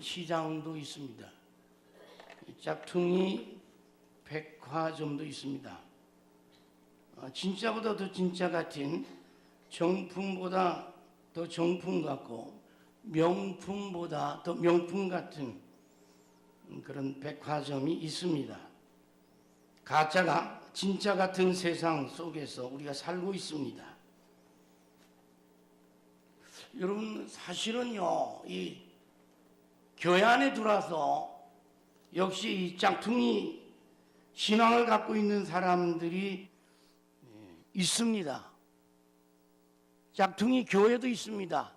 시장도 있습니다. 짝퉁이 백화점도 있습니다. 진짜보다 더 진짜 같은, 정품보다 더 정품 같고 명품보다 더 명품 같은 그런 백화점이 있습니다. 가짜가 진짜 같은 세상 속에서 우리가 살고 있습니다. 여러분, 사실은요, 이 교회 안에 들어와서 역시 이 짝퉁이 신앙을 갖고 있는 사람들이 있습니다. 짝퉁이 교회도 있습니다.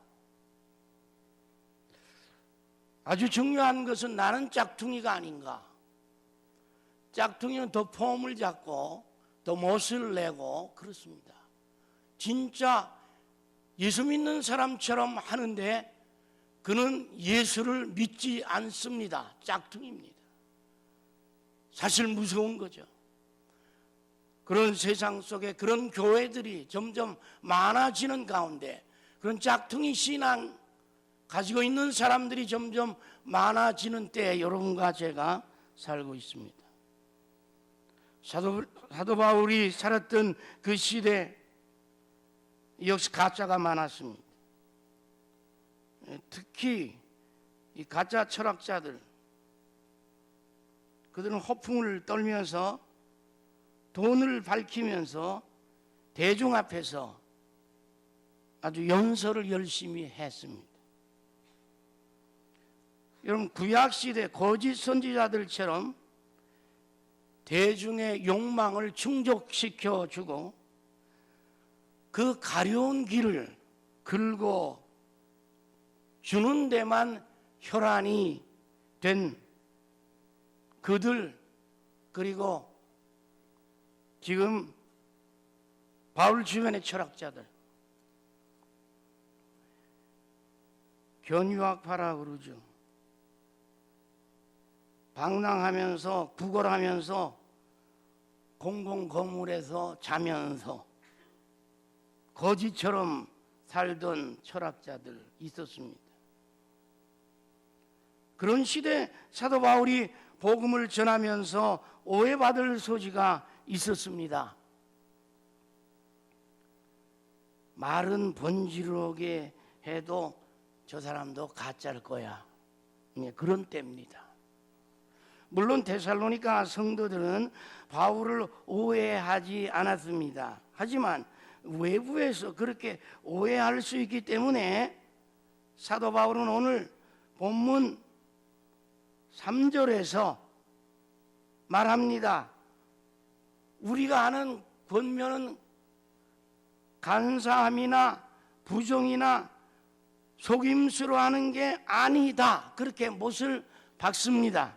아주 중요한 것은 나는 짝퉁이가 아닌가. 짝퉁이는 더 폼을 잡고 더 멋을 내고 그렇습니다. 진짜 예수 믿는 사람처럼 하는데 그는 예수를 믿지 않습니다. 짝퉁입니다. 사실 무서운 거죠. 그런 세상 속에 그런 교회들이 점점 많아지는 가운데, 그런 짝퉁이 신앙 가지고 있는 사람들이 점점 많아지는 때에 여러분과 제가 살고 있습니다. 사도 바울이 살았던 그 시대 역시 가짜가 많았습니다. 특히 이 가짜 철학자들, 그들은 허풍을 떨면서 돈을 밝히면서 대중 앞에서 아주 연설을 열심히 했습니다. 여러분, 구약시대 거짓 선지자들처럼 대중의 욕망을 충족시켜주고 그 가려운 길을 긁어 주는 데만 혈안이 된 그들, 그리고 지금 바울 주변의 철학자들, 견유학파라 그러죠. 방랑하면서 구걸하면서 공공건물에서 자면서 거지처럼 살던 철학자들 있었습니다. 그런 시대 사도 바울이 복음을 전하면서 오해받을 소지가 있었습니다. 말은 번지르게 해도 저 사람도 가짜일 거야. 그런 때입니다. 물론 데살로니가 성도들은 바울을 오해하지 않았습니다. 하지만 외부에서 그렇게 오해할 수 있기 때문에 사도 바울은 오늘 본문 3절에서 말합니다. 우리가 아는 권면은 간사함이나 부정이나 속임수로 하는 게 아니다. 그렇게 못을 박습니다.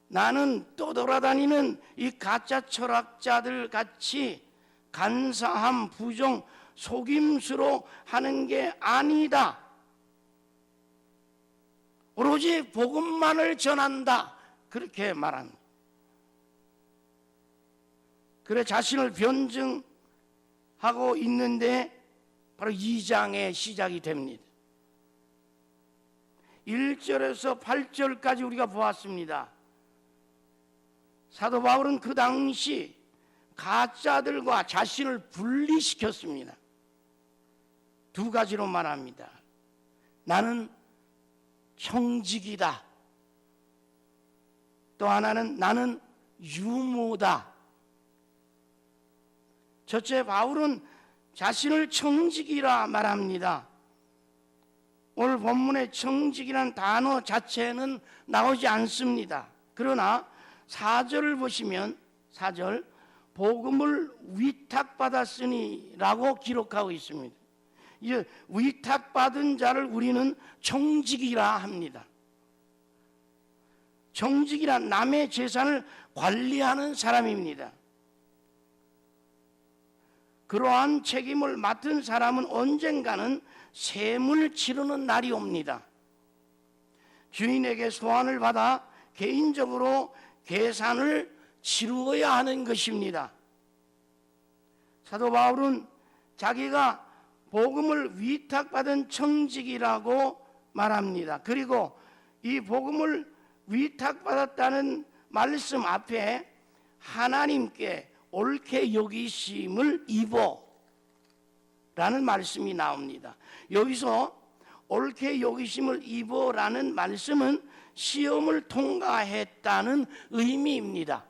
나는 또 돌아다니는 이 가짜 철학자들 같이 간사함, 부정, 속임수로 하는 게 아니다. 오로지 복음만을 전한다. 그렇게 말합니다. 그래 자신을 변증하고 있는데 바로 2장의 시작이 됩니다. 1절에서 8절까지 우리가 보았습니다. 사도 바울은 그 당시 가짜들과 자신을 분리시켰습니다. 두 가지로 말합니다. 나는 청직이다. 또 하나는 나는 유모다. 첫째, 바울은 자신을 청직이라 말합니다. 오늘 본문에 청직이라는 단어 자체는 나오지 않습니다. 그러나 4절을 보시면 4절, 복음을 위탁받았으니 라고 기록하고 있습니다. 이 위탁받은 자를 우리는 청직이라 합니다. 청직이란 남의 재산을 관리하는 사람입니다. 그러한 책임을 맡은 사람은 언젠가는 셈을 치르는 날이 옵니다. 주인에게 소환을 받아 개인적으로 계산을 치루어야 하는 것입니다. 사도 바울은 자기가 복음을 위탁받은 청직이라고 말합니다. 그리고 이 복음을 위탁받았다는 말씀 앞에 하나님께 옳게 여기심을 입어 라는 말씀이 나옵니다. 여기서 옳게 여기심을 입어라는 말씀은 시험을 통과했다는 의미입니다.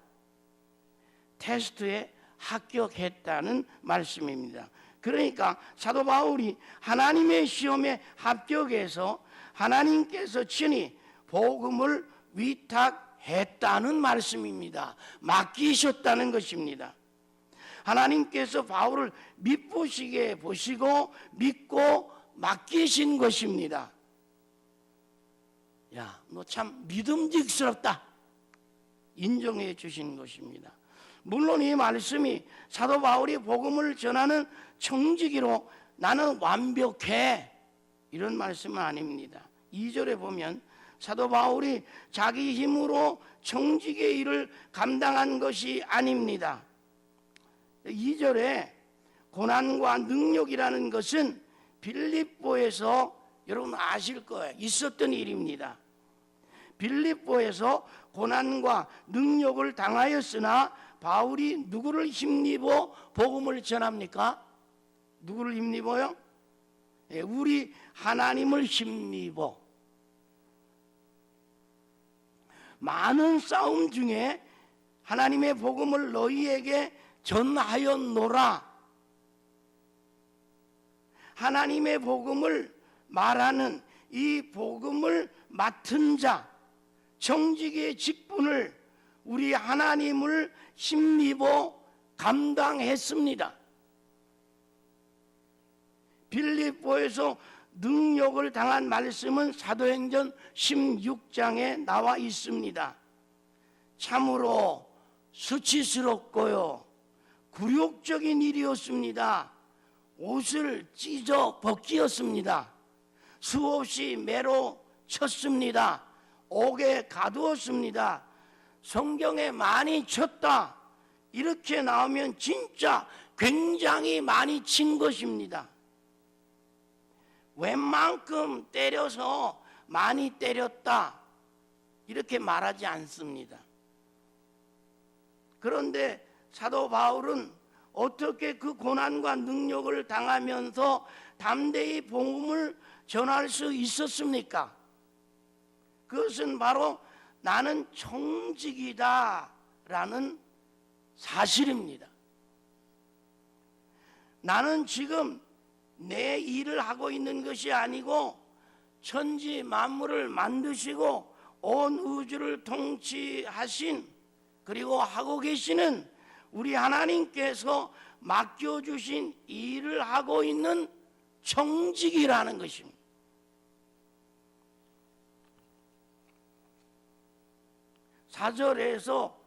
테스트에 합격했다는 말씀입니다. 그러니까 사도 바울이 하나님의 시험에 합격해서 하나님께서 친히 복음을 위탁했다는 말씀입니다. 맡기셨다는 것입니다. 하나님께서 바울을 믿으시게 보시고 믿고 맡기신 것입니다. 야, 너 참 믿음직스럽다 인정해 주신 것입니다. 물론 이 말씀이 사도 바울이 복음을 전하는 청지기로 나는 완벽해 이런 말씀은 아닙니다. 2절에 보면 사도 바울이 자기 힘으로 청지기의 일을 감당한 것이 아닙니다. 2절에 고난과 능력이라는 것은 빌립보에서 여러분 아실 거예요. 있었던 일입니다. 빌립보에서 고난과 능력을 당하였으나 바울이 누구를 힘입어 복음을 전합니까? 누구를 힘입어요? 우리 하나님을 힘입어. 많은 싸움 중에 하나님의 복음을 너희에게 전하였노라. 하나님의 복음을 말하는 이 복음을 맡은 자, 청지기의 직분을 우리 하나님을 힘입어 감당했습니다. 빌립보에서 능력을 당한 말씀은 사도행전 16장에 나와 있습니다. 참으로 수치스럽고요 굴욕적인 일이었습니다. 옷을 찢어 벗기었습니다. 수없이 매로 쳤습니다. 옥에 가두었습니다. 성경에 많이 쳤다 이렇게 나오면 진짜 굉장히 많이 친 것입니다. 웬만큼 때려서 많이 때렸다 이렇게 말하지 않습니다. 그런데 사도 바울은 어떻게 그 고난과 능력을 당하면서 담대히 복음을 전할 수 있었습니까? 그것은 바로 나는 청지기다 라는 사실입니다. 나는 지금 내 일을 하고 있는 것이 아니고 천지 만물을 만드시고 온 우주를 통치하신 그리고 하고 계시는 우리 하나님께서 맡겨주신 일을 하고 있는 청지기라는 것입니다. 사절에서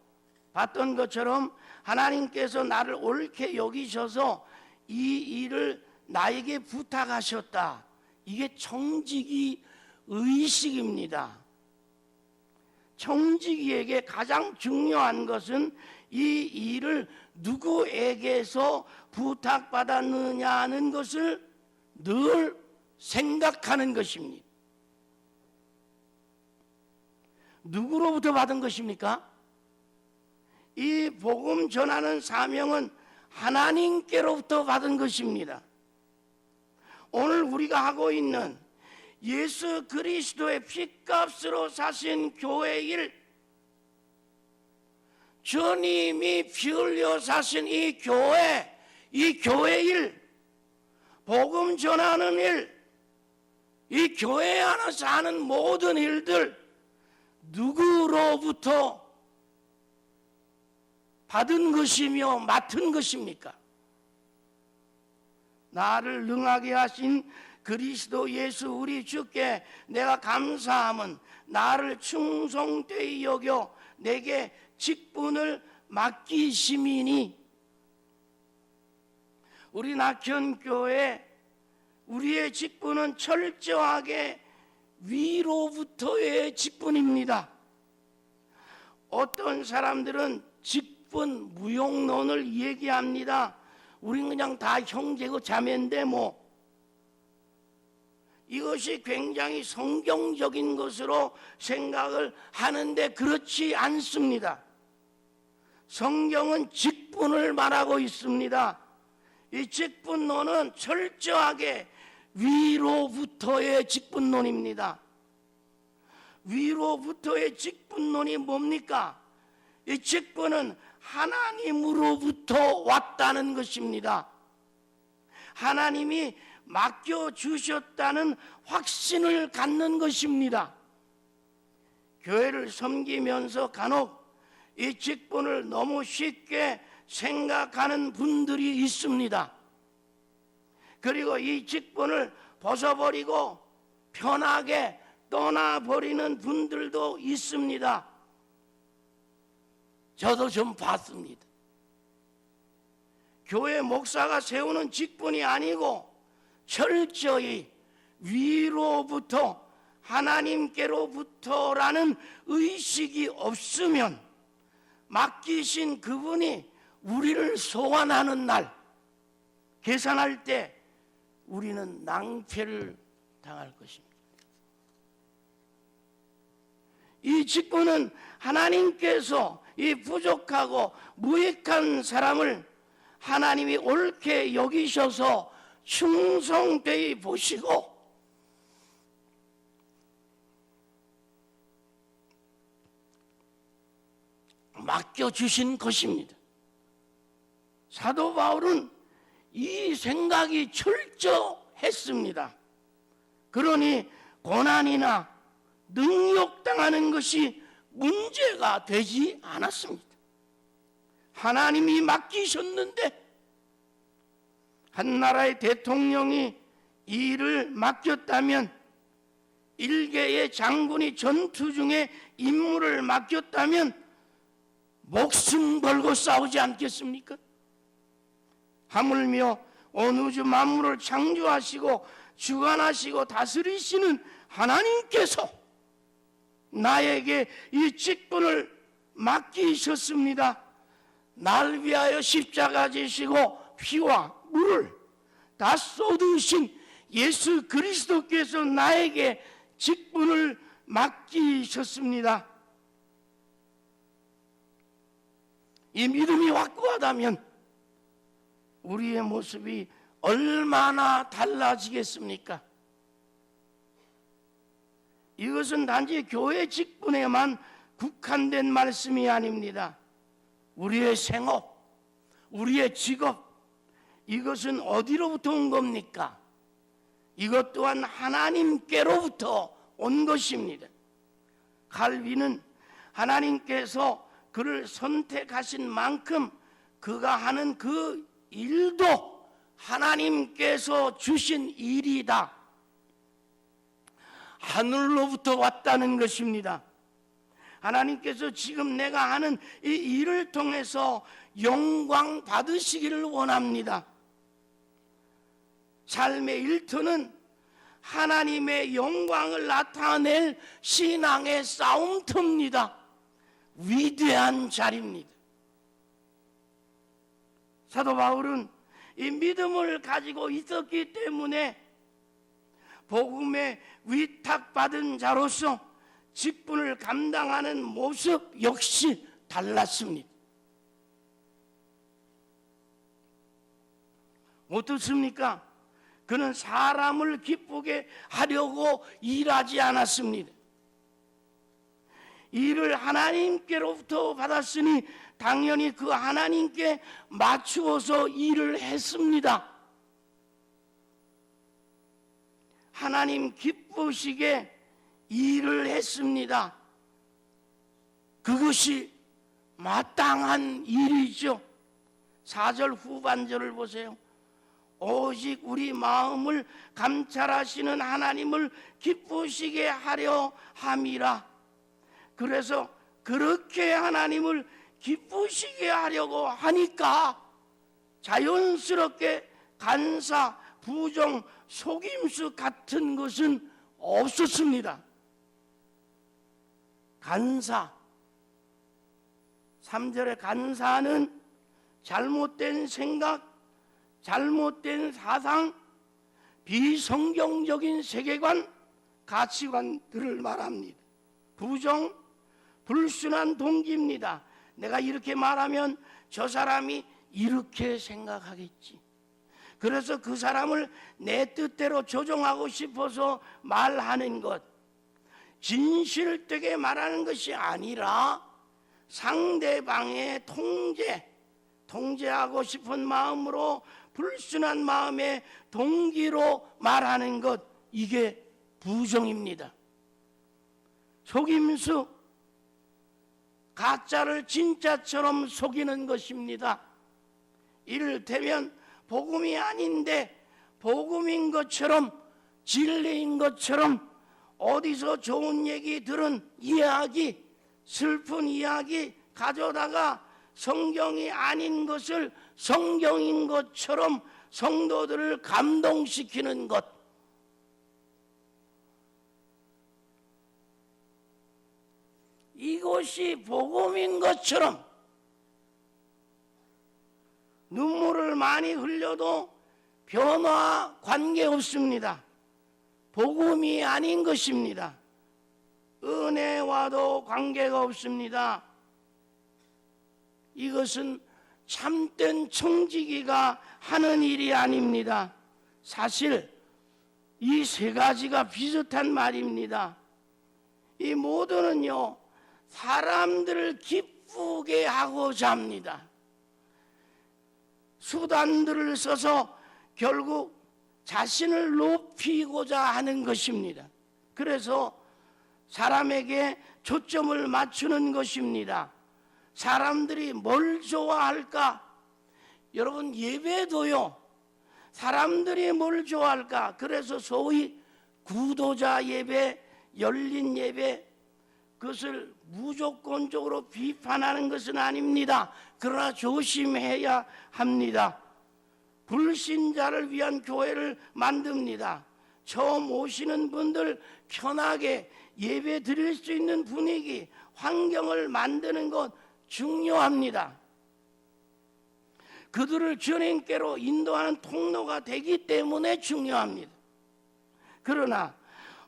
봤던 것처럼 하나님께서 나를 옳게 여기셔서 이 일을 나에게 부탁하셨다. 이게 청지기 의식입니다. 청지기에게 가장 중요한 것은 이 일을 누구에게서 부탁받았느냐는 것을 늘 생각하는 것입니다. 누구로부터 받은 것입니까? 이 복음 전하는 사명은 하나님께로부터 받은 것입니다. 오늘 우리가 하고 있는 예수 그리스도의 핏값으로 사신 교회 일, 주님이 피 흘려 사신 이 교회 일, 복음 전하는 일, 이 교회 안에서 하는 모든 일들 누구로부터 받은 것이며 맡은 것입니까? 나를 능하게 하신 그리스도 예수 우리 주께 내가 감사함은 나를 충성되이 여겨 내게 직분을 맡기심이니. 우리 낙현교회 우리의 직분은 철저하게 위로부터의 직분입니다. 어떤 사람들은 직분 무용론을 얘기합니다. 우린 그냥 다 형제고 자매인데 뭐. 이것이 굉장히 성경적인 것으로 생각을 하는데 그렇지 않습니다. 성경은 직분을 말하고 있습니다. 이 직분론은 철저하게 위로부터의 직분론입니다. 위로부터의 직분론이 뭡니까? 이 직분은 하나님으로부터 왔다는 것입니다. 하나님이 맡겨주셨다는 확신을 갖는 것입니다. 교회를 섬기면서 간혹 이 직분을 너무 쉽게 생각하는 분들이 있습니다. 그리고 이 직분을 벗어버리고 편하게 떠나버리는 분들도 있습니다. 저도 좀 봤습니다. 교회 목사가 세우는 직분이 아니고 철저히 위로부터 하나님께로부터라는 의식이 없으면 맡기신 그분이 우리를 소환하는 날 계산할 때 우리는 낭패를 당할 것입니다. 이 직분은 하나님께서 이 부족하고 무익한 사람을 하나님이 옳게 여기셔서 충성되이 보시고 맡겨주신 것입니다. 사도 바울은 이 생각이 철저했습니다. 그러니 고난이나 능욕당하는 것이 문제가 되지 않았습니다. 하나님이 맡기셨는데 한 나라의 대통령이 이 일을 맡겼다면, 일개의 장군이 전투 중에 임무를 맡겼다면 목숨 걸고 싸우지 않겠습니까? 하물며 온 우주 만물을 창조하시고 주관하시고 다스리시는 하나님께서 나에게 이 직분을 맡기셨습니다. 날 위하여 십자가 지시고 피와 물을 다 쏟으신 예수 그리스도께서 나에게 직분을 맡기셨습니다. 이 믿음이 확고하다면 우리의 모습이 얼마나 달라지겠습니까? 이것은 단지 교회 직분에만 국한된 말씀이 아닙니다. 우리의 생업, 우리의 직업, 이것은 어디로부터 온 겁니까? 이것 또한 하나님께로부터 온 것입니다. 칼빈은 하나님께서 그를 선택하신 만큼 그가 하는 그 일도 하나님께서 주신 일이다. 하늘로부터 왔다는 것입니다. 하나님께서 지금 내가 하는 이 일을 통해서 영광 받으시기를 원합니다. 삶의 일터는 하나님의 영광을 나타낼 신앙의 싸움터입니다. 위대한 자리입니다. 사도 바울은 이 믿음을 가지고 있었기 때문에 복음에 위탁받은 자로서 직분을 감당하는 모습 역시 달랐습니다. 어떻습니까? 그는 사람을 기쁘게 하려고 일하지 않았습니다. 일을 하나님께로부터 받았으니 당연히 그 하나님께 맞추어서 일을 했습니다. 하나님 기쁘시게 일을 했습니다. 그것이 마땅한 일이죠. 4절 후반절을 보세요. 오직 우리 마음을 감찰하시는 하나님을 기쁘시게 하려 함이라. 그래서 그렇게 하나님을 기쁘시게 하려고 하니까 자연스럽게 간사, 부정, 속임수 같은 것은 없었습니다. 간사, 3절의 간사는 잘못된 생각, 잘못된 사상, 비성경적인 세계관, 가치관들을 말합니다. 부정, 불순한 동기입니다. 내가 이렇게 말하면 저 사람이 이렇게 생각하겠지. 그래서 그 사람을 내 뜻대로 조종하고 싶어서 말하는 것, 진실되게 말하는 것이 아니라 상대방의 통제하고 싶은 마음으로, 불순한 마음의 동기로 말하는 것, 이게 부정입니다. 속임수, 가짜를 진짜처럼 속이는 것입니다. 이를테면 복음이 아닌데 복음인 것처럼, 진리인 것처럼 어디서 좋은 얘기 들은 이야기, 슬픈 이야기 가져다가 성경이 아닌 것을 성경인 것처럼 성도들을 감동시키는 것, 이것이 복음인 것처럼 눈물을 많이 흘려도 변화 관계없습니다. 복음이 아닌 것입니다. 은혜와도 관계가 없습니다. 이것은 참된 청지기가 하는 일이 아닙니다. 사실 이 세 가지가 비슷한 말입니다. 이 모두는요, 사람들을 기쁘게 하고자 합니다. 수단들을 써서 결국 자신을 높이고자 하는 것입니다. 그래서 사람에게 초점을 맞추는 것입니다. 사람들이 뭘 좋아할까? 여러분, 예배도요, 사람들이 뭘 좋아할까? 그래서 소위 구도자 예배, 열린 예배, 그것을 무조건적으로 비판하는 것은 아닙니다. 그러나 조심해야 합니다. 불신자를 위한 교회를 만듭니다. 처음 오시는 분들 편하게 예배 드릴 수 있는 분위기, 환경을 만드는 것 중요합니다. 그들을 주님께로 인도하는 통로가 되기 때문에 중요합니다. 그러나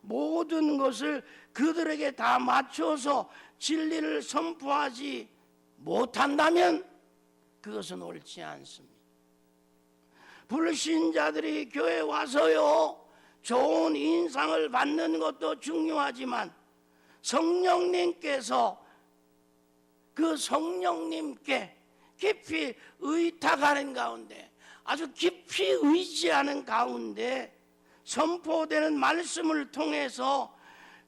모든 것을 그들에게 다 맞춰서 진리를 선포하지 못한다면 그것은 옳지 않습니다. 불신자들이 교회에 와서요, 좋은 인상을 받는 것도 중요하지만 성령님께서 그 성령님께 깊이 의탁하는 가운데, 아주 깊이 의지하는 가운데 선포되는 말씀을 통해서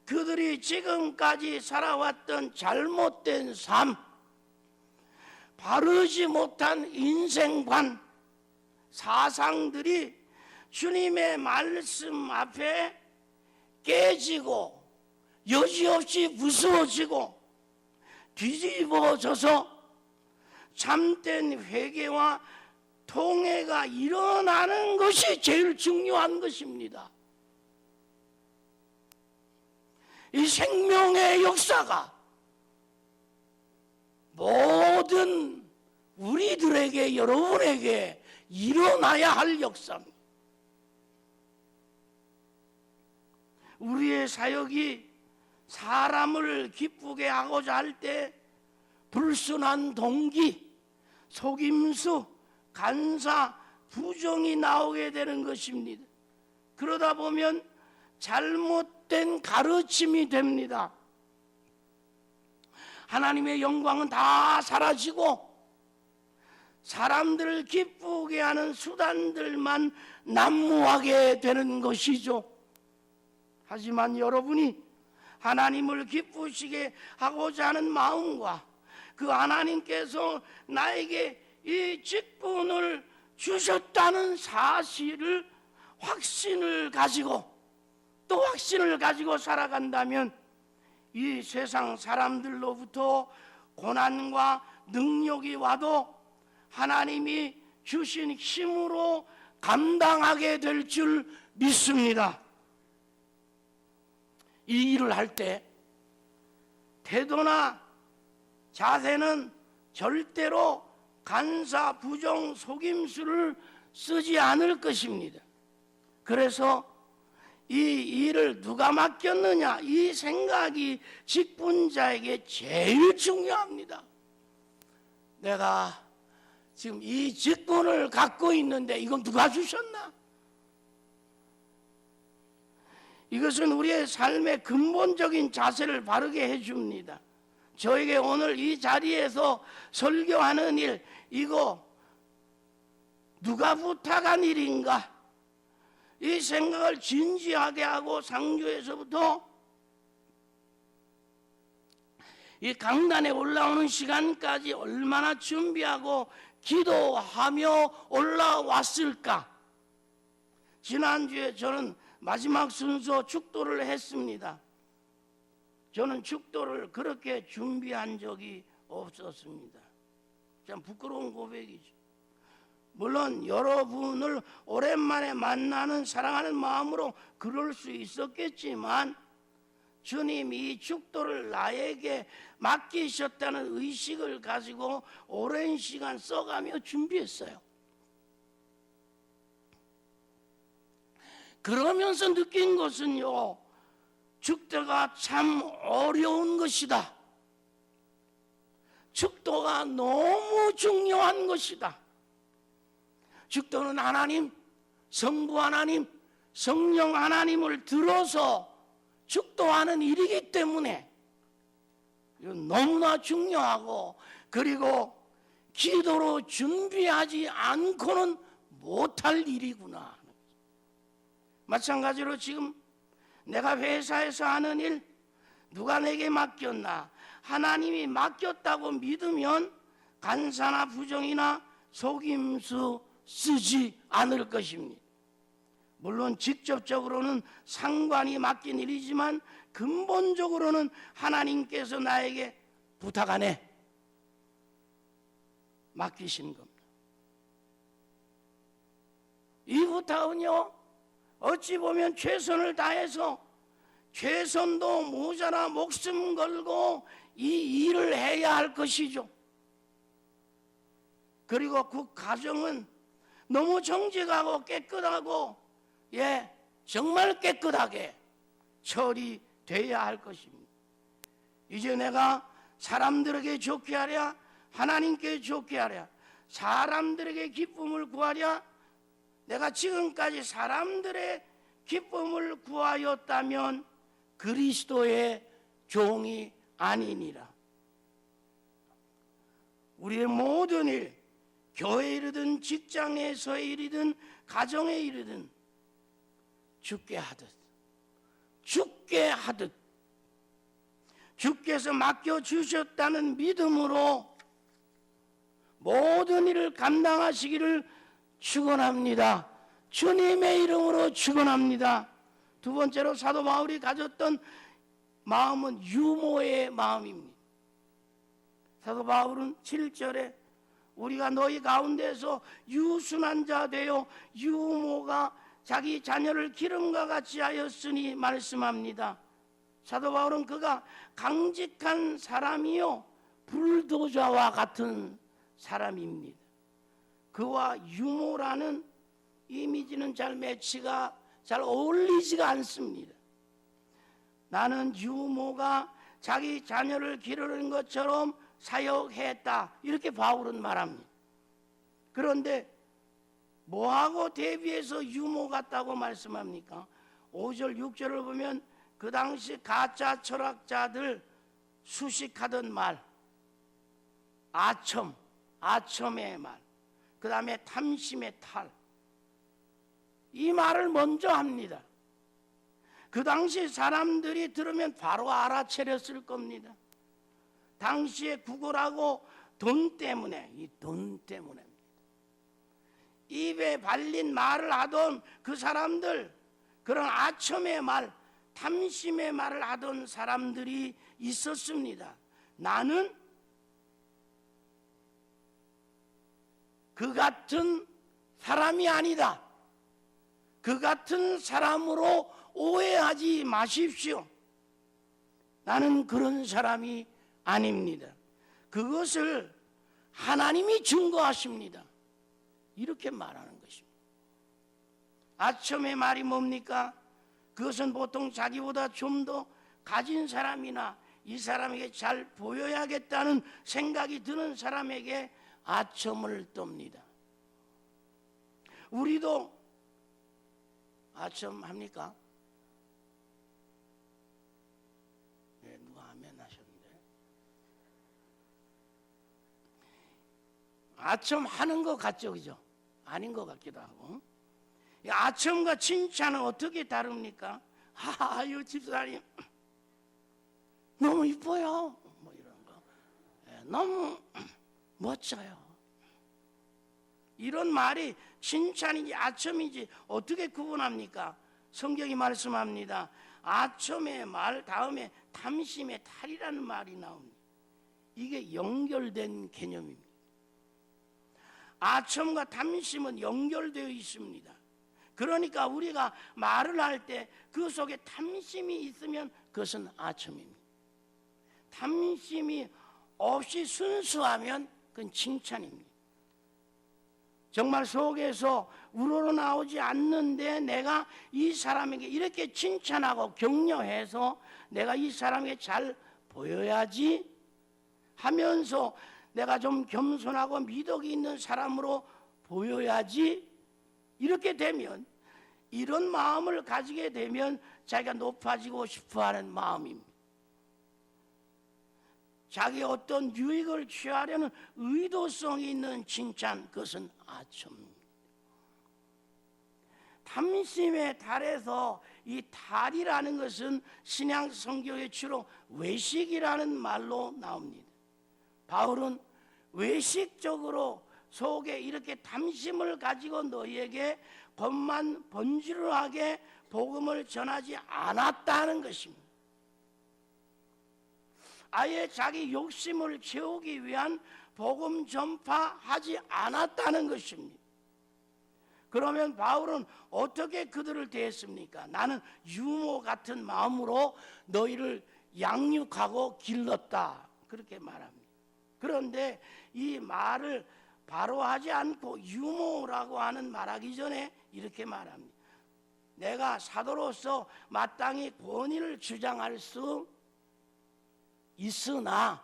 그들이 지금까지 살아왔던 잘못된 삶, 바르지 못한 인생관, 사상들이 주님의 말씀 앞에 깨지고 여지없이 부서지고 뒤집어져서 참된 회개와 통회가 일어나는 것이 제일 중요한 것입니다. 이 생명의 역사가 모든 우리들에게, 여러분에게 일어나야 할 역사입니다. 우리의 사역이 사람을 기쁘게 하고자 할 때 불순한 동기, 속임수, 간사, 부정이 나오게 되는 것입니다. 그러다 보면 잘못된 가르침이 됩니다. 하나님의 영광은 다 사라지고 사람들을 기쁘게 하는 수단들만 난무하게 되는 것이죠. 하지만 여러분이 하나님을 기쁘시게 하고자 하는 마음과 그 하나님께서 나에게 이 직분을 주셨다는 사실을, 확신을 가지고 또 확신을 가지고 살아간다면 이 세상 사람들로부터 고난과 능력이 와도 하나님이 주신 힘으로 감당하게 될 줄 믿습니다. 이 일을 할 때 태도나 자세는 절대로 간사, 부정, 속임수를 쓰지 않을 것입니다. 그래서 이 일을 누가 맡겼느냐, 이 생각이 직분자에게 제일 중요합니다. 내가 지금 이 직분을 갖고 있는데 이건 누가 주셨나? 이것은 우리의 삶의 근본적인 자세를 바르게 해줍니다. 저에게 오늘 이 자리에서 설교하는 일, 이거 누가 부탁한 일인가? 이 생각을 진지하게 하고 상주에서부터 이 강단에 올라오는 시간까지 얼마나 준비하고 기도하며 올라왔을까? 지난주에 저는 마지막 순서 축도를 했습니다. 저는 축도를 그렇게 준비한 적이 없었습니다. 참 부끄러운 고백이죠. 물론 여러분을 오랜만에 만나는 사랑하는 마음으로 그럴 수 있었겠지만 주님이 이 축도를 나에게 맡기셨다는 의식을 가지고 오랜 시간 써가며 준비했어요. 그러면서 느낀 것은요, 축도가 참 어려운 것이다. 축도가 너무 중요한 것이다. 축도는 하나님, 성부 하나님, 성령 하나님을 들어서 축도하는 일이기 때문에 이건 너무나 중요하고, 그리고 기도로 준비하지 않고는 못할 일이구나. 마찬가지로 지금 내가 회사에서 하는 일, 누가 내게 맡겼나? 하나님이 맡겼다고 믿으면 간사나 부정이나 속임수 쓰지 않을 것입니다. 물론 직접적으로는 상관이 맡긴 일이지만 근본적으로는 하나님께서 나에게 부탁 안에 맡기신 겁니다. 이 부탁은요, 어찌 보면 최선을 다해서 최선도 모자라 목숨 걸고 이 일을 해야 할 것이죠. 그리고 그 가정은 너무 정직하고 깨끗하고, 정말 깨끗하게 처리돼야 할 것입니다. 이제 내가 사람들에게 좋게 하랴, 하나님께 좋게 하랴, 사람들에게 기쁨을 구하랴, 내가 지금까지 사람들의 기쁨을 구하였다면 그리스도의 종이 아니니라. 우리의 모든 일, 교회에 이르든 직장에서의 일이든 가정에 이르든 죽게 하듯 주께서 맡겨주셨다는 믿음으로 모든 일을 감당하시기를 축원합니다. 주님의 이름으로 축원합니다. 두 번째로 사도 바울이 가졌던 마음은 유모의 마음입니다. 사도 바울은 7절에 우리가 너희 가운데서 유순한 자 되어 유모가 자기 자녀를 기름과 같이 하였으니 말씀합니다. 사도 바울은 그가 강직한 사람이요 불도저와 같은 사람입니다. 그와 유모라는 이미지는 잘 매치가 잘 어울리지가 않습니다. 나는 유모가 자기 자녀를 기르는 것처럼 사역했다, 이렇게 바울은 말합니다. 그런데 뭐하고 대비해서 유모 같다고 말씀합니까? 5절 6절을 보면 그 당시 가짜 철학자들 수식하던 말, 아첨의 말, 그 다음에 탐심의 탈, 이 말을 먼저 합니다. 그 당시 사람들이 들으면 바로 알아차렸을 겁니다. 당시에 구걸하고 돈 때문에, 이 돈 때문에 입에 발린 말을 하던 그 사람들, 그런 아첨의 말, 탐심의 말을 하던 사람들이 있었습니다. 나는 그 같은 사람이 아니다. 그 같은 사람으로 오해하지 마십시오. 나는 그런 사람이 아닙니다. 그것을 하나님이 증거하십니다. 이렇게 말하는 것입니다. 아첨의 말이 뭡니까? 그것은 보통 자기보다 좀 더 가진 사람이나 이 사람에게 잘 보여야겠다는 생각이 드는 사람에게 아첨을 떱니다. 우리도 아첨 합니까? 네, 누가 아멘 하셨는데. 아첨 하는 것 같죠, 그죠? 아닌 것 같기도 하고. 아첨과 칭찬은 어떻게 다릅니까? 아유, 집사님 너무 이뻐요, 뭐 이런 거. 너무 멋져요. 이런 말이 칭찬인지 아첨인지 어떻게 구분합니까? 성경이 말씀합니다. 아첨의 말 다음에 탐심의 탈이라는 말이 나옵니다. 이게 연결된 개념입니다. 아첨과 탐심은 연결되어 있습니다. 그러니까 우리가 말을 할 때 그 속에 탐심이 있으면 그것은 아첨입니다. 탐심이 없이 순수하면 그건 칭찬입니다. 정말 속에서 우러러 나오지 않는데 내가 이 사람에게 이렇게 칭찬하고 격려해서 내가 이 사람에게 잘 보여야지 하면서 내가 좀 겸손하고 미덕이 있는 사람으로 보여야지, 이렇게 되면, 이런 마음을 가지게 되면 자기가 높아지고 싶어하는 마음입니다. 자기 어떤 유익을 취하려는 의도성이 있는 칭찬, 그것은 아첨입니다. 탐심의 달에서 이 달이라는 것은 신약 성경에 주로 외식이라는 말로 나옵니다. 바울은 외식적으로 속에 이렇게 탐심을 가지고 너희에게 겉만 번지르하게 복음을 전하지 않았다는 것입니다. 아예 자기 욕심을 채우기 위한 복음 전파하지 않았다는 것입니다. 그러면 바울은 어떻게 그들을 대했습니까? 나는 유모 같은 마음으로 너희를 양육하고 길렀다, 그렇게 말합니다. 그런데 이 말을 바로 하지 않고 유모라고 하는 말하기 전에 이렇게 말합니다. 내가 사도로서 마땅히 권위를 주장할 수 있으나,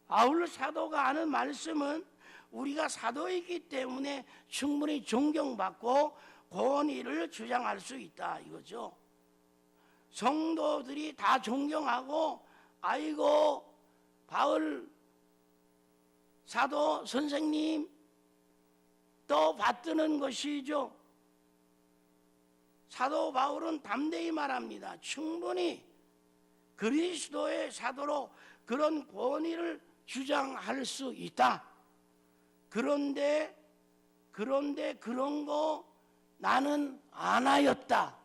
바울 사도가 하는 말씀은 우리가 사도이기 때문에 충분히 존경받고 권위를 주장할 수 있다, 이거죠. 성도들이 다 존경하고 아이고 바울 사도 선생님 또 받드는 것이죠. 사도 바울은 담대히 말합니다. 충분히 그리스도의 사도로 그런 권위를 주장할 수 있다. 그런데 그런 거 나는 안 하였다.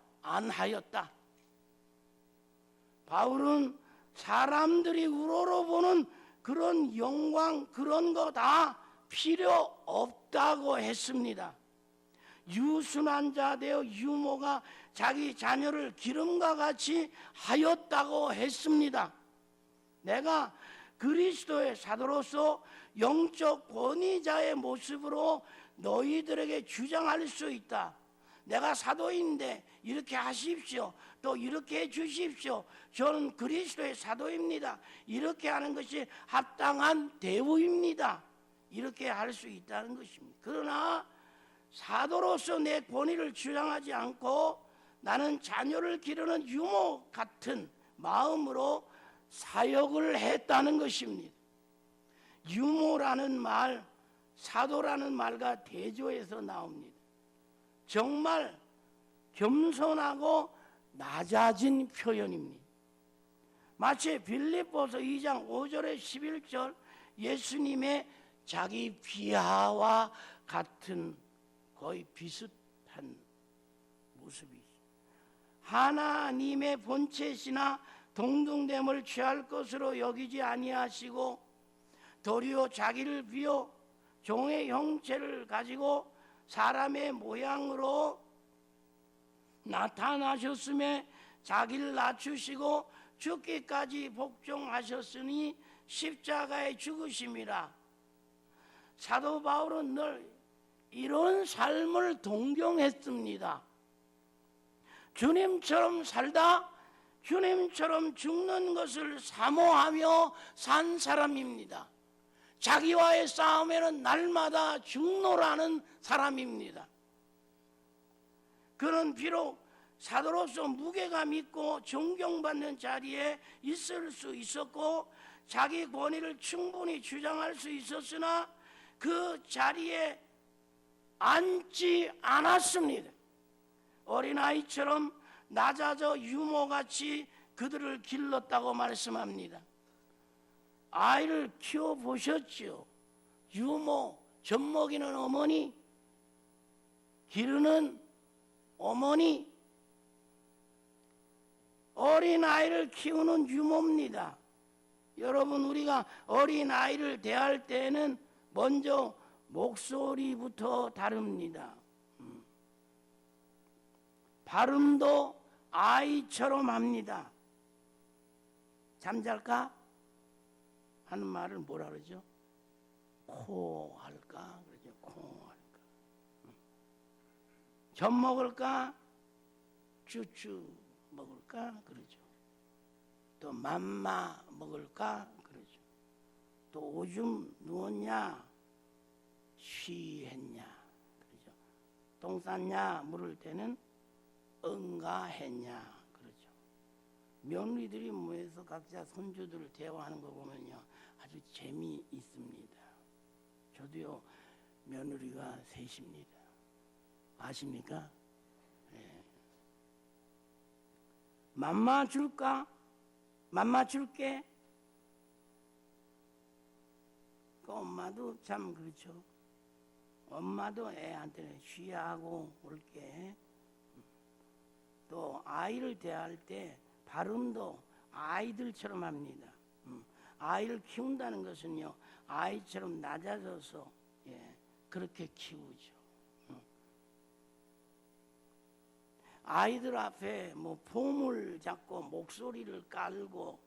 바울은 사람들이 우러러보는 그런 영광, 그런 거 다 필요 없다고 했습니다. 유순한 자 되어 유모가 자기 자녀를 기름과 같이 하였다고 했습니다. 내가 그리스도의 사도로서 영적 권위자의 모습으로 너희들에게 주장할 수 있다. 내가 사도인데 이렇게 하십시오. 또 이렇게 해 주십시오. 저는 그리스도의 사도입니다. 이렇게 하는 것이 합당한 대우입니다. 이렇게 할 수 있다는 것입니다. 그러나 사도로서 내 권위를 주장하지 않고 나는 자녀를 기르는 유모 같은 마음으로 사역을 했다는 것입니다. 유모라는 말, 사도라는 말과 대조해서 나옵니다. 정말 겸손하고 낮아진 표현입니다. 마치 빌립보서 2장 5절에 11절 예수님의 자기 비하와 같은 거의 비슷한 모습이죠. 하나님의 본체시나 동등됨을 취할 것으로 여기지 아니하시고 도리어 자기를 비워 종의 형체를 가지고 사람의 모양으로 나타나셨음에 자기를 낮추시고 죽기까지 복종하셨으니 십자가에 죽으심이라. 사도 바울은 늘 이런 삶을 동경했습니다. 주님처럼 살다 주님처럼 죽는 것을 사모하며 산 사람입니다. 자기와의 싸움에는 날마다 죽노라는 사람입니다. 그는 비록 사도로서 무게감 있고 존경받는 자리에 있을 수 있었고 자기 권위를 충분히 주장할 수 있었으나 그 자리에 앉지 않았습니다. 어린아이처럼 낮아져 유모같이 그들을 길렀다고 말씀합니다. 아이를 키워보셨죠? 유모, 젖먹이는 어머니, 기르는 어머니, 어린아이를 키우는 유모입니다. 여러분, 우리가 어린아이를 대할 때는 먼저 목소리부터 다릅니다. 발음도 아이처럼 합니다. 잠잘까? 하는 말을 뭐라 그러죠? 코 할까? 그러죠. 코 할까? 젖 먹을까? 쭈쭈 먹을까? 그러죠. 또 맘마 먹을까? 그러죠. 또 오줌 누웠냐? 쉬했냐? 그러죠. 똥 쌌냐? 물을 때는 응가했냐? 그러죠. 며느리들이 모여서 각자 손주들을 대화하는 거 보면요, 아주 재미있습니다. 저도요, 며느리가 셋입니다. 아십니까? 네. 맘마 줄까? 맘마 줄게? 그 엄마도 참 그렇죠. 엄마도 애한테 쉬하고 올게. 또 아이를 대할 때 발음도 아이들처럼 합니다. 아이를 키운다는 것은요, 아이처럼 낮아져서 그렇게 키우죠. 아이들 앞에 뭐 폼을 잡고 목소리를 깔고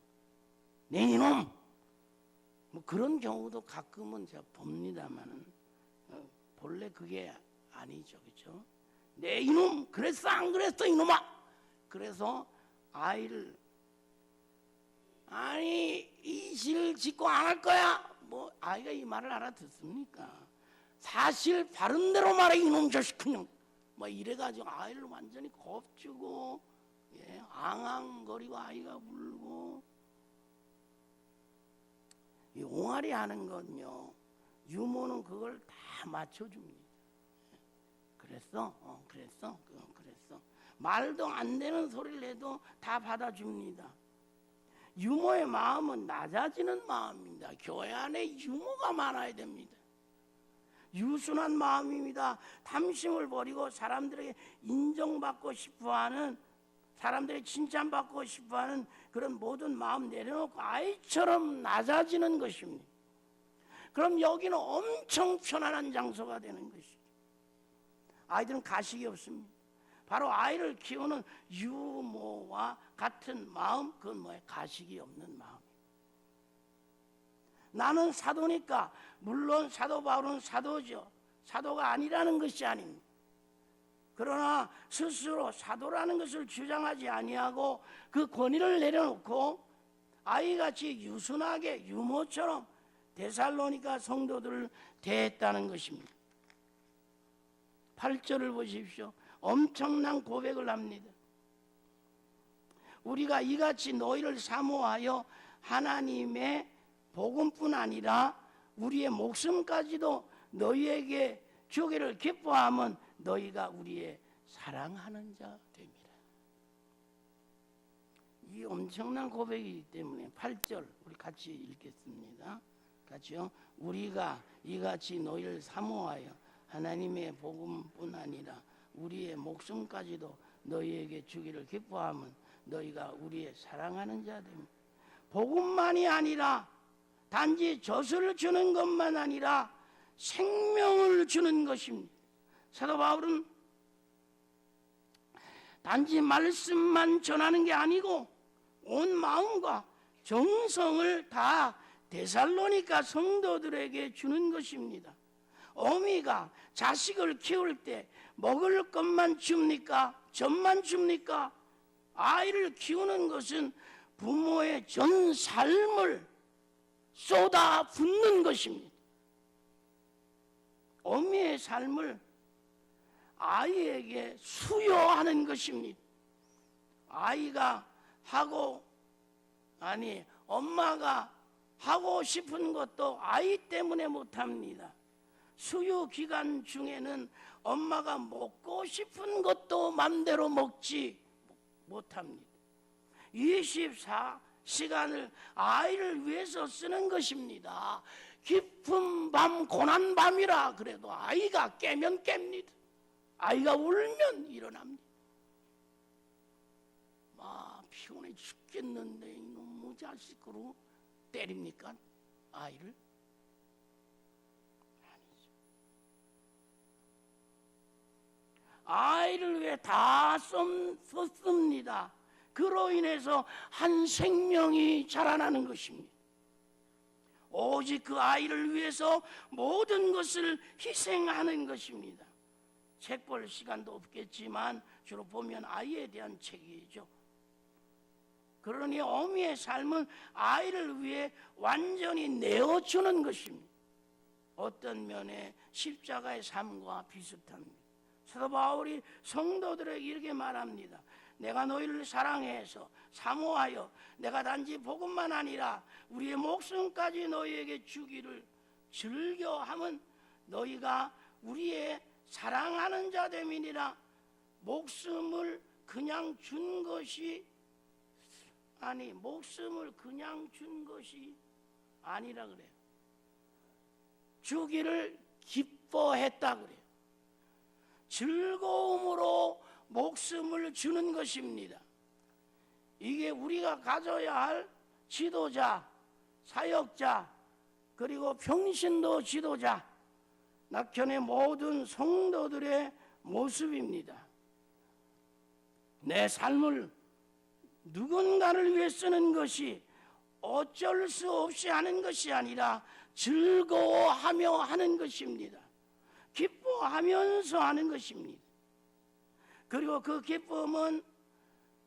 내 이놈 뭐 그런 경우도 가끔은 제가 봅니다만은 본래 그게 아니죠, 그렇죠? 내 이놈 그랬어 안 그랬어 이놈아. 그래서 아이를 아니 이실 짓고 안 할 거야. 뭐 아이가 이 말을 알아듣습니까? 사실 바른 대로 말해 이놈 자식 그냥 뭐 이래가지고 아이를 완전히 겁주고 앙앙거리고 아이가 울고. 이 옹알이 하는 건요, 유모는 그걸 다 맞춰줍니다. 그랬어? 그랬어? 그랬어. 말도 안 되는 소리를 해도 다 받아줍니다. 유모의 마음은 낮아지는 마음입니다. 교회 안에 유모가 많아야 됩니다. 유순한 마음입니다. 탐심을 버리고 사람들에게 인정받고 싶어하는, 사람들에게 칭찬받고 싶어하는 그런 모든 마음 내려놓고 아이처럼 낮아지는 것입니다. 그럼 여기는 엄청 편안한 장소가 되는 것이죠. 아이들은 가식이 없습니다. 바로 아이를 키우는 유모와 같은 마음, 그건 뭐예요? 가식이 없는 마음. 나는 사도니까, 물론 사도 바울은 사도죠. 사도가 아니라는 것이 아닙니다. 그러나 스스로 사도라는 것을 주장하지 아니하고 그 권위를 내려놓고 아이같이 유순하게 유모처럼 데살로니가 성도들을 대했다는 것입니다. 8절을 보십시오. 엄청난 고백을 합니다. 우리가 이같이 너희를 사모하여 하나님의 복음뿐 아니라 우리의 목숨까지도 너희에게 주기를 기뻐하면 너희가 우리의 사랑하는 자 됩니다. 이 엄청난 고백이기 때문에 8절 우리 같이 읽겠습니다. 같이요. 우리가 이같이 너희를 사모하여 하나님의 복음뿐 아니라 우리의 목숨까지도 너희에게 주기를 기뻐하면 너희가 우리의 사랑하는 자 됩니다. 복음만이 아니라 단지 젖을 주는 것만 아니라 생명을 주는 것입니다. 사도 바울은 단지 말씀만 전하는 게 아니고 온 마음과 정성을 다 데살로니가 성도들에게 주는 것입니다. 어미가 자식을 키울 때 먹을 것만 줍니까? 젖만 줍니까? 아이를 키우는 것은 부모의 전 삶을 쏟아붓는 것입니다. 어미의 삶을 아이에게 수여하는 것입니다. 아이가 엄마가 하고 싶은 것도 아이 때문에 못합니다. 수유 기간 중에는 엄마가 먹고 싶은 것도 맘대로 먹지 못합니다. 24시간을 아이를 위해서 쓰는 것입니다. 깊은 밤 고난 밤이라 그래도 아이가 깨면 깹니다. 아이가 울면 일어납니다. 피곤해 죽겠는데 이놈의 자식으로 때립니까? 아이를? 아니죠. 아이를 위해 다 썼습니다. 그로 인해서 한 생명이 자라나는 것입니다. 오직 그 아이를 위해서 모든 것을 희생하는 것입니다. 책 볼 시간도 없겠지만 주로 보면 아이에 대한 책이죠. 그러니 어미의 삶은 아이를 위해 완전히 내어주는 것입니다. 어떤 면에 십자가의 삶과 비슷합니다. 사도 바울이 성도들에게 이렇게 말합니다. 내가 너희를 사랑해서 사모하여 내가 단지 복음만 아니라 우리의 목숨까지 너희에게 주기를 즐겨함은 너희가 우리의 사랑하는 자 됨이니라. 목숨을 그냥 준 것이 아니라 그래요. 주기를 기뻐했다 그래요. 즐거움으로 목숨을 주는 것입니다. 이게 우리가 가져야 할 지도자, 사역자, 그리고 평신도 지도자, 낙현의 모든 성도들의 모습입니다. 내 삶을 누군가를 위해 쓰는 것이 어쩔 수 없이 하는 것이 아니라 즐거워하며 하는 것입니다. 기뻐하면서 하는 것입니다. 그리고 그 기쁨은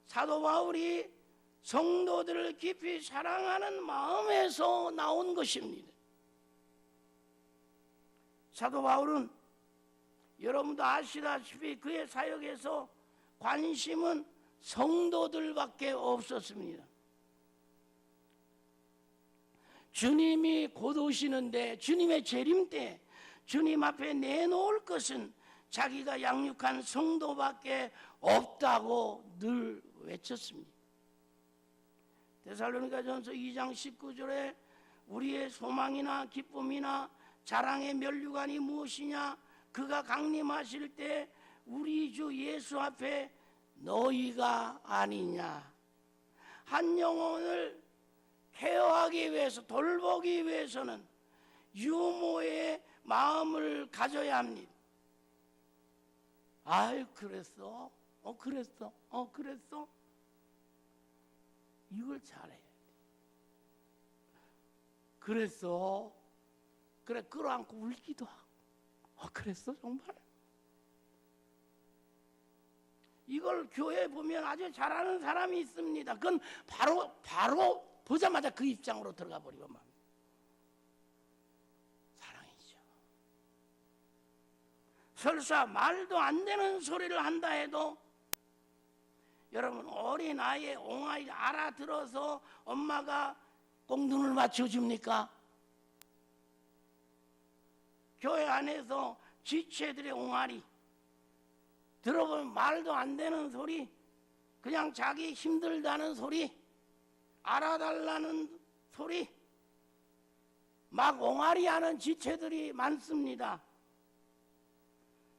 사도 바울이 성도들을 깊이 사랑하는 마음에서 나온 것입니다. 사도 바울은 여러분도 아시다시피 그의 사역에서 관심은 성도들밖에 없었습니다. 주님이 곧 오시는데 주님의 재림 때 주님 앞에 내놓을 것은 자기가 양육한 성도밖에 없다고 늘 외쳤습니다. 데살로니가전서 2장 19절에 우리의 소망이나 기쁨이나 자랑의 면류관이 무엇이냐? 그가 강림하실 때 우리 주 예수 앞에 너희가 아니냐. 한 영혼을 케어하기 위해서, 돌보기 위해서는 유모의 마음을 가져야 합니다. 아유, 그랬어? 그랬어? 이걸 잘해야 돼. 그랬어? 그래, 끌어안고 울기도 하고. 그랬어, 정말? 이걸 교회에 보면 아주 잘하는 사람이 있습니다. 그건 바로 보자마자 그 입장으로 들어가 버리고 막. 사랑이죠. 설사 말도 안 되는 소리를 한다 해도 여러분, 어린 아이의 옹알이를 알아들어서 엄마가 꼭 눈을 맞춰줍니까? 교회 안에서 지체들의 옹알이 들어보면 말도 안 되는 소리, 그냥 자기 힘들다는 소리, 알아달라는 소리, 막 옹알이하는 지체들이 많습니다.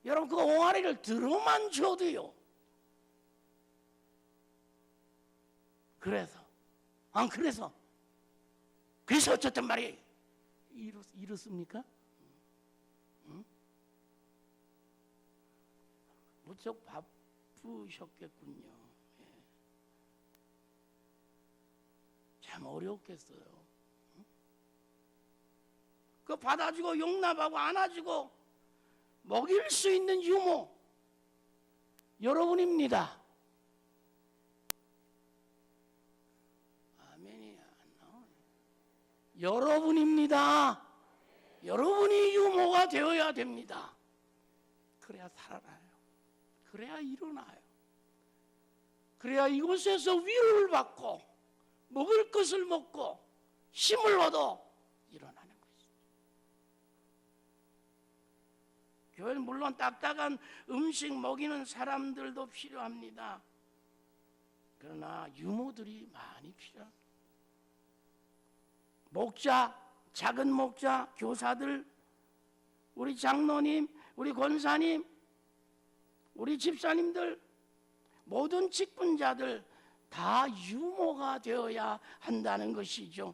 여러분, 그 옹알이를 들어만 줘도요. 그래서 어쨌든 말이에요. 이렇습니까? 응? 무척 바쁘셨겠군요. 예. 참 어려웠겠어요. 응? 그 받아주고 용납하고 안아주고 먹일 수 있는 유모 여러분입니다. 아멘이 안 나오네. 여러분입니다. 여러분이 유모가 되어야 됩니다. 그래야 살아나요. 그래야 일어나요. 그래야 이곳에서 위로를 받고 먹을 것을 먹고 힘을 얻어 일어나는 것입니다. 교회는 물론 딱딱한 음식 먹이는 사람들도 필요합니다. 그러나 유모들이 많이 필요합니다. 목자, 작은 목자, 교사들, 우리 장로님, 우리 권사님, 우리 집사님들, 모든 직분자들 다 유모가 되어야 한다는 것이죠.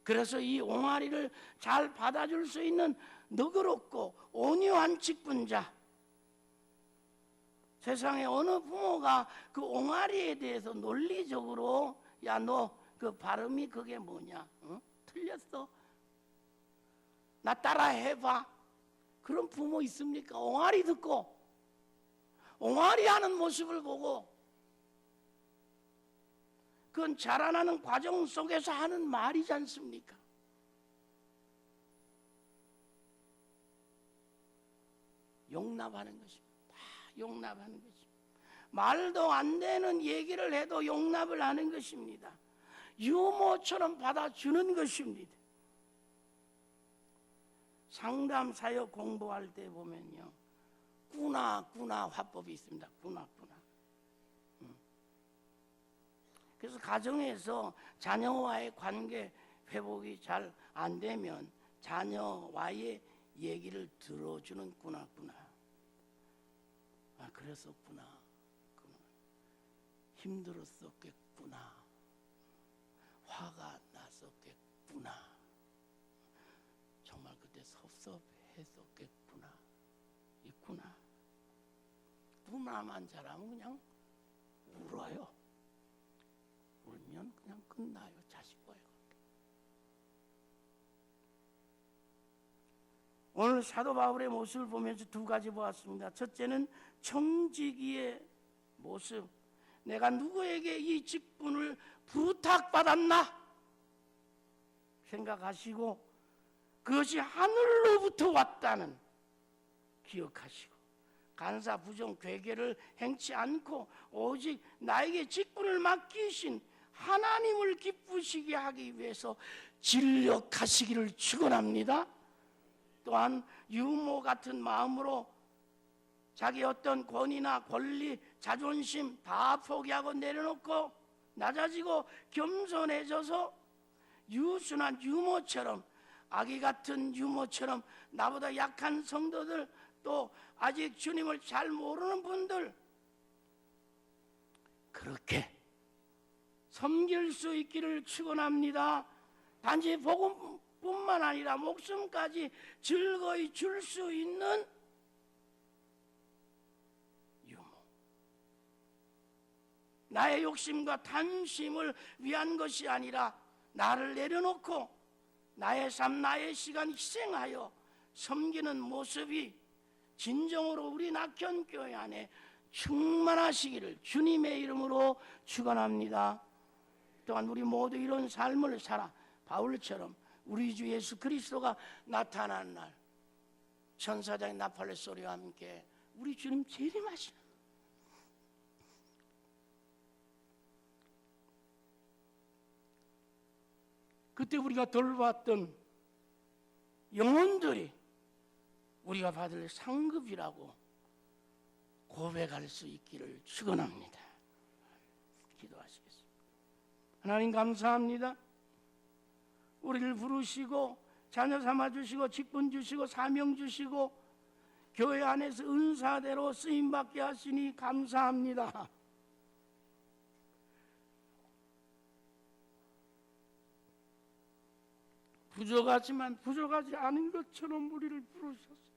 그래서 이 옹알이를 잘 받아줄 수 있는 너그럽고 온유한 직분자, 세상에 어느 부모가 그 옹알이에 대해서 논리적으로 야 너 그 발음이 그게 뭐냐, 틀렸어, 나 따라 해봐, 그런 부모 있습니까? 옹알이 듣고 옹알이 하는 모습을 보고 그건 자라나는 과정 속에서 하는 말이지 않습니까? 용납하는 것입니다. 다 용납하는 것입니다. 말도 안 되는 얘기를 해도 용납을 하는 것입니다. 유모처럼 받아주는 것입니다. 상담 사역 공부할 때 보면요, 꾸나 화법이 있습니다. 꾸나. 그래서 가정에서 자녀와의 관계 회복이 잘 안 되면 자녀와의 얘기를 들어주는 꾸나. 아, 그랬었구나. 힘들었었겠구나. 화가 났었겠구나. 정말 그때 섭섭했었겠구나. 있구나. 꾸나만 잘하면 그냥 울어요. 울면 그냥 끝나요. 자식과의 관계. 오늘 사도 바울의 모습을 보면서 두 가지 보았습니다. 첫째는 청지기의 모습. 내가 누구에게 이 직분을 부탁받았나 생각하시고 그것이 하늘로부터 왔다는 기억하시고 간사 부정 괴계를 행치 않고 오직 나에게 직분을 맡기신 하나님을 기쁘시게 하기 위해서 진력하시기를 축원합니다. 또한 유모 같은 마음으로 자기 어떤 권위나 권리, 자존심 다 포기하고 내려놓고 낮아지고 겸손해져서 유순한 유모처럼, 아기 같은 유모처럼 나보다 약한 성도들, 또 아직 주님을 잘 모르는 분들, 그렇게 섬길 수 있기를 축원합니다. 단지 복음뿐만 아니라 목숨까지 즐거이 줄 수 있는 유모. 나의 욕심과 탐심을 위한 것이 아니라 나를 내려놓고 나의 삶, 나의 시간 희생하여 섬기는 모습이 진정으로 우리 낙현교회 안에 충만하시기를 주님의 이름으로 축원합니다. 또한 우리 모두 이런 삶을 살아 바울처럼 우리 주 예수 그리스도가 나타난 날 천사장의 나팔의 소리와 함께 우리 주님 재림하시는, 그때 우리가 돌봤던 영혼들이 우리가 받을 상급이라고 고백할 수 있기를 축원합니다. 기도하시겠습니다. 하나님 감사합니다. 우리를 부르시고 자녀 삼아 주시고 직분 주시고 사명 주시고 교회 안에서 은사대로 쓰임받게 하시니 감사합니다. 부족하지만 부족하지 않은 것처럼 우리를 부르셨습니다.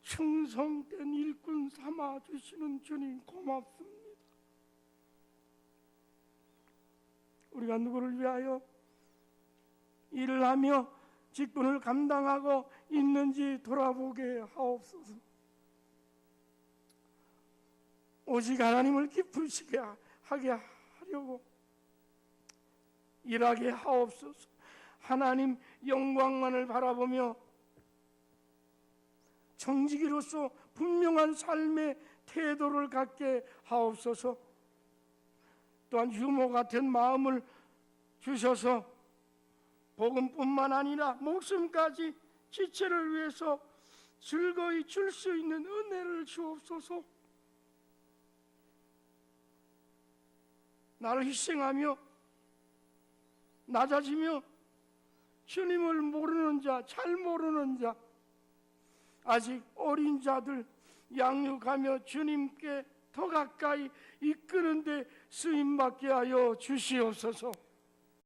충성된 일꾼 삼아 주시는 주님 고맙습니다. 우리가 누구를 위하여 일을 하며 직분을 감당하고 있는지 돌아보게 하옵소서. 오직 하나님을 기쁘시게 하게 하려고 일하게 하옵소서. 하나님 영광만을 바라보며 정직이로서 분명한 삶의 태도를 갖게 하옵소서. 또한 유모 같은 마음을 주셔서 복음뿐만 아니라 목숨까지 지체를 위해서 즐거이 줄 수 있는 은혜를 주옵소서. 나를 희생하며 낮아지며 주님을 모르는 자, 잘 모르는 자, 아직 어린 자들 양육하며 주님께 더 가까이 이끄는 데 쓰임받게 하여 주시옵소서.